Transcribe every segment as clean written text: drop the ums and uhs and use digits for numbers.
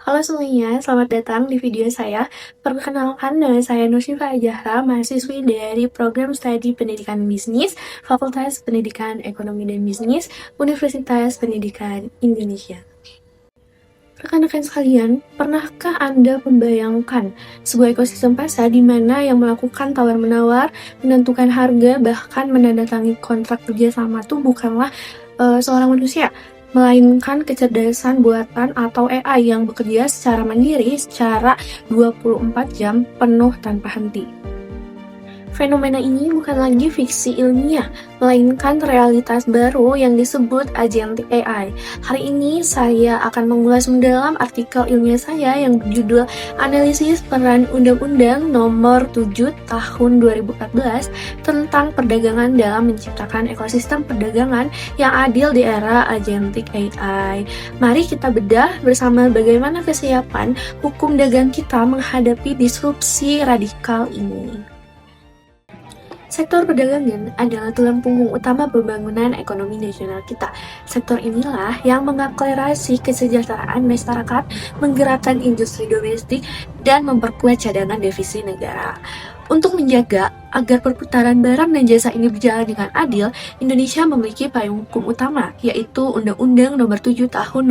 Halo semuanya, selamat datang di video saya. Perkenalkan, nama saya Nursifa Ajahra, mahasiswi dari Program Studi Pendidikan Bisnis, Fakultas Pendidikan Ekonomi dan Bisnis, Universitas Pendidikan Indonesia. Rekan-rekan sekalian, pernahkah Anda membayangkan sebuah ekosistem pasar di mana yang melakukan tawar-menawar, menentukan harga, bahkan menandatangani kontrak kerjasama itu bukanlah seorang manusia, melainkan kecerdasan buatan atau AI yang bekerja secara mandiri secara 24 jam penuh tanpa henti. Fenomena ini bukan lagi fiksi ilmiah, melainkan realitas baru yang disebut agentic AI. Hari ini saya akan mengulas mendalam artikel ilmiah saya yang berjudul Analisis Peran Undang-Undang Nomor 7 Tahun 2014 tentang perdagangan dalam menciptakan ekosistem perdagangan yang adil di era agentic AI. Mari kita bedah bersama bagaimana kesiapan hukum dagang kita menghadapi disrupsi radikal ini. Sektor perdagangan adalah tulang punggung utama pembangunan ekonomi nasional kita. Sektor inilah yang mengakselerasi kesejahteraan masyarakat, menggerakkan industri domestik, dan memperkuat cadangan devisa negara. Untuk menjaga agar perputaran barang dan jasa ini berjalan dengan adil, Indonesia memiliki payung hukum utama, yaitu Undang-Undang Nomor 7 Tahun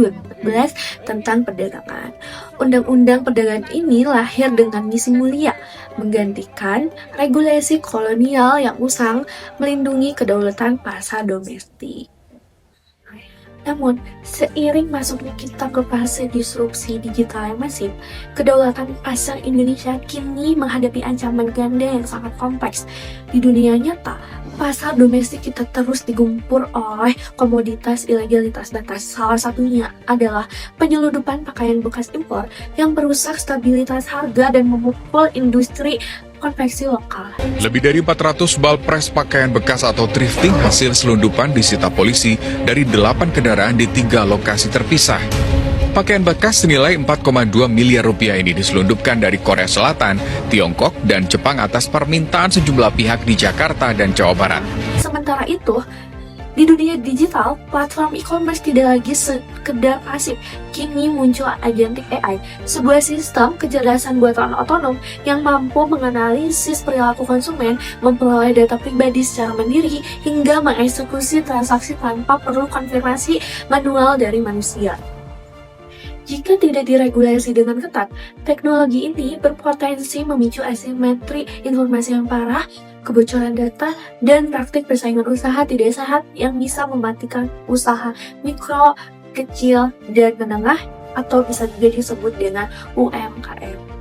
2014 tentang Perdagangan. Undang-undang perdagangan ini lahir dengan misi mulia, menggantikan regulasi kolonial yang usang melindungi kedaulatan pasar domestik. Namun, seiring masuknya kita ke fase disrupsi digital yang masif, kedaulatan pasar Indonesia kini menghadapi ancaman ganda yang sangat kompleks. Di dunia nyata, pasar domestik kita terus digempur oleh komoditas ilegalitas data. Salah satunya adalah penyeludupan pakaian bekas impor yang merusak stabilitas harga dan memukul industri konveksi lokal. Lebih dari 400 bal pres pakaian bekas atau thrifting hasil selundupan disita polisi dari 8 kendaraan di 3 lokasi terpisah. Pakaian bekas senilai 4,2 miliar rupiah ini diselundupkan dari Korea Selatan, Tiongkok, dan Jepang atas permintaan sejumlah pihak di Jakarta dan Jawa Barat. Sementara itu, di dunia digital, platform e-commerce tidak lagi sekedar pasif. Kini muncul agentic AI, sebuah sistem kecerdasan buatan otonom yang mampu menganalisis perilaku konsumen, memperoleh data pribadi secara mandiri, hingga mengeksekusi transaksi tanpa perlu konfirmasi manual dari manusia. Jika tidak diregulasi dengan ketat, teknologi ini berpotensi memicu asimetri informasi yang parah, kebocoran data, dan praktik persaingan usaha tidak sehat yang bisa mematikan usaha mikro, kecil, dan menengah, atau bisa juga disebut dengan UMKM.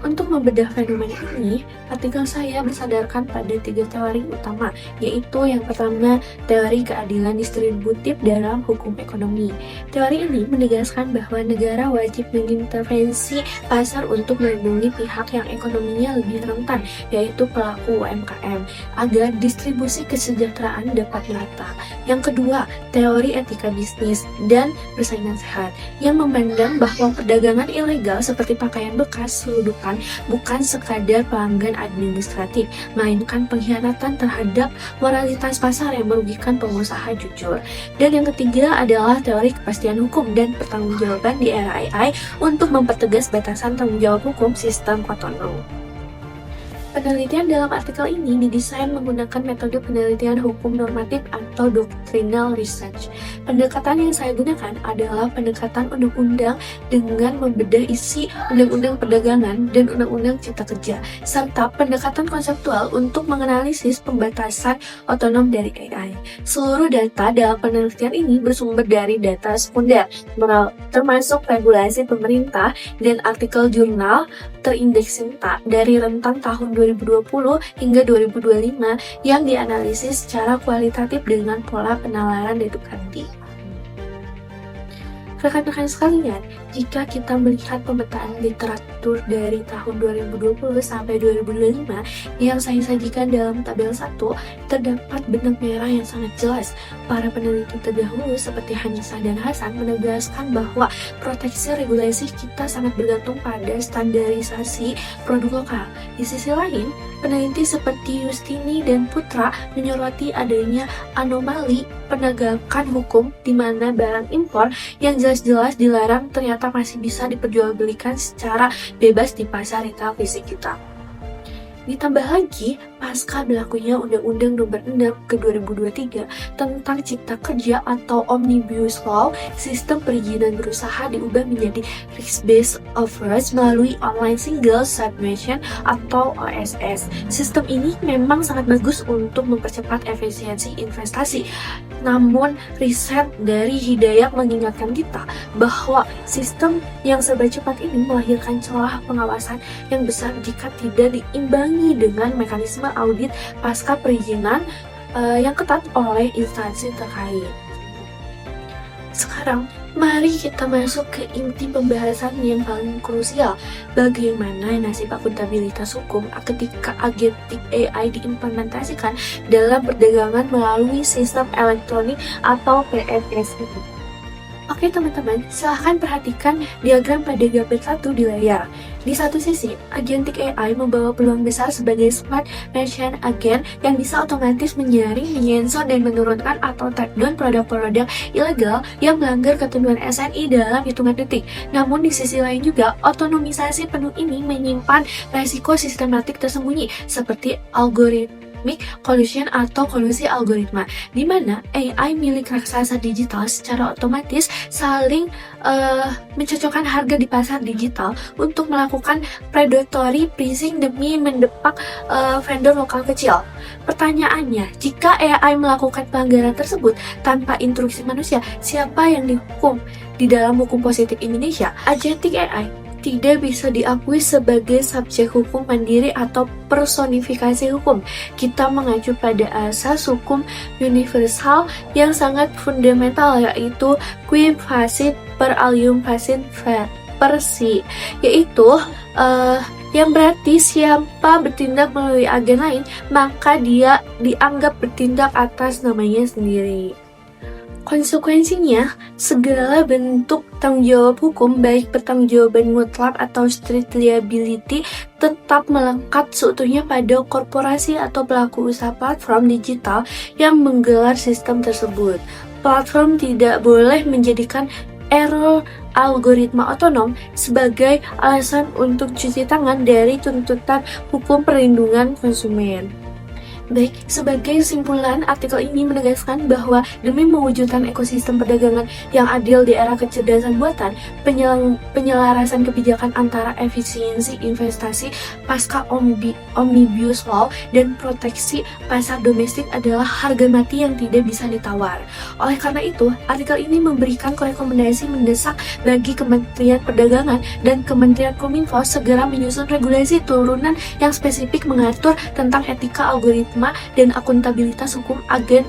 Untuk membedah fenomena ini, artikel saya bersadarkan pada 3 teori utama, yaitu yang pertama, teori keadilan distributif dalam hukum ekonomi. Teori ini menegaskan bahwa negara wajib mengintervensi pasar untuk melindungi pihak yang ekonominya lebih rentan, yaitu pelaku UMKM, agar distribusi kesejahteraan dapat merata. Yang kedua, teori etika bisnis dan persaingan sehat, yang memandang bahwa perdagangan ilegal seperti pakaian bekas, selundupan, bukan sekadar pelanggan administratif, melainkan pengkhianatan terhadap moralitas pasar yang merugikan pengusaha jujur. Dan yang ketiga adalah teori kepastian hukum dan pertanggungjawaban di era AI untuk mempertegas batasan tanggung jawab hukum sistem otonom. Penelitian dalam artikel ini didesain menggunakan metode penelitian hukum normatif atau doctrinal research. Pendekatan yang saya gunakan adalah pendekatan undang-undang dengan membedah isi undang-undang perdagangan dan undang-undang cipta kerja, serta pendekatan konseptual untuk menganalisis pembatasan otonom dari AI. Seluruh data dalam penelitian ini bersumber dari data sekunder, termasuk regulasi pemerintah dan artikel jurnal terindeks dari rentang tahun 2020 hingga 2025 yang dianalisis secara kualitatif dengan pola penalaran dedukasi. Rekan-rekan sekalian, jika kita melihat pemetaan literatur dari tahun 2020 sampai 2025 yang saya sajikan dalam tabel 1, terdapat benang merah yang sangat jelas. Para peneliti terdahulu seperti Hanisa dan Hasan menegaskan bahwa proteksi regulasi kita sangat bergantung pada standarisasi produk lokal. Di sisi lain, peneliti seperti Yustini dan Putra menyoroti adanya anomali penegakan hukum di mana barang impor yang jelas-jelas dilarang ternyata ternyata masih bisa diperjualbelikan secara bebas di pasar retail fisik kita. Ditambah lagi, pasca berlakunya Undang-Undang Nomor 6 ke 2023 tentang Cipta Kerja atau Omnibus Law, sistem perizinan berusaha diubah menjadi risk-based offers melalui Online Single Submission atau OSS. Sistem ini memang sangat bagus untuk mempercepat efisiensi investasi. Namun, riset dari Hidayat mengingatkan kita bahwa sistem yang serba cepat ini melahirkan celah pengawasan yang besar jika tidak diimbangi dengan mekanisme audit pasca perizinan yang ketat oleh instansi terkait. Sekarang, mari kita masuk ke inti pembahasan yang paling krusial. Bagaimana nasib akuntabilitas hukum ketika agentic AI diimplementasikan dalam perdagangan melalui sistem elektronik atau PNS ini. Oke teman-teman, silahkan perhatikan diagram pada gambar 1 di layar. Di satu sisi, agentic AI membawa peluang besar sebagai smart machine agent yang bisa otomatis menyaring, menyensor, dan menurunkan atau take down produk-produk ilegal yang melanggar ketentuan SNI dalam hitungan detik. Namun di sisi lain juga, otonomisasi penuh ini menyimpan resiko sistematik tersembunyi seperti collusion atau kolusi algoritma, di mana AI milik raksasa digital secara otomatis saling mencocokkan harga di pasar digital untuk melakukan predatory pricing demi mendepak vendor lokal kecil. Pertanyaannya, jika AI melakukan pelanggaran tersebut tanpa instruksi manusia, siapa yang dihukum? Di dalam hukum positif Indonesia, agentic AI tidak bisa diakui sebagai subjek hukum mandiri atau personifikasi hukum. Kita mengacu pada asas hukum universal yang sangat fundamental, yaitu qui facit per alium facit per si, yaitu yang berarti siapa bertindak melalui agen lain, maka dia dianggap bertindak atas namanya sendiri. Konsekuensinya, segala bentuk tanggung jawab hukum, baik pertanggungjawaban mutlak atau strict liability, tetap melekat seutuhnya pada korporasi atau pelaku usaha platform digital yang menggelar sistem tersebut. Platform tidak boleh menjadikan error algoritma otonom sebagai alasan untuk cuci tangan dari tuntutan hukum perlindungan konsumen. Baik, sebagai kesimpulan, artikel ini menegaskan bahwa demi mewujudkan ekosistem perdagangan yang adil di era kecerdasan buatan, penyelarasan kebijakan antara efisiensi investasi pasca Omnibus Law dan proteksi pasar domestik adalah harga mati yang tidak bisa ditawar. Oleh karena itu, artikel ini memberikan rekomendasi mendesak bagi Kementerian Perdagangan dan Kementerian Kominfo segera menyusun regulasi turunan yang spesifik mengatur tentang etika algoritma dan akuntabilitas hukum agen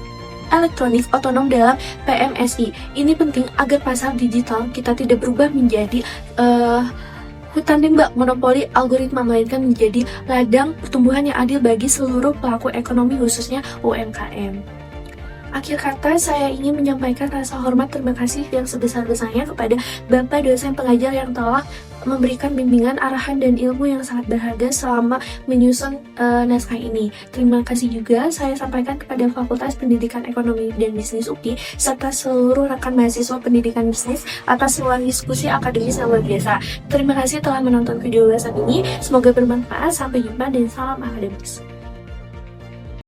elektronik otonom dalam PMSI. Ini penting agar pasar digital kita tidak berubah menjadi hutan rimba monopoli algoritma, melainkan menjadi ladang pertumbuhan yang adil bagi seluruh pelaku ekonomi, khususnya UMKM. Akhir kata, saya ingin menyampaikan rasa hormat terima kasih yang sebesar-besarnya kepada Bapak dosen pengajar yang telah memberikan bimbingan, arahan, dan ilmu yang sangat berharga selama menyusun naskah ini. Terima kasih juga saya sampaikan kepada Fakultas Pendidikan Ekonomi dan Bisnis UPI serta seluruh rekan mahasiswa pendidikan bisnis atas ruang diskusi akademis yang luar biasa. Terima kasih telah menonton video ulasan ini. Semoga bermanfaat. Sampai jumpa dan salam akademis.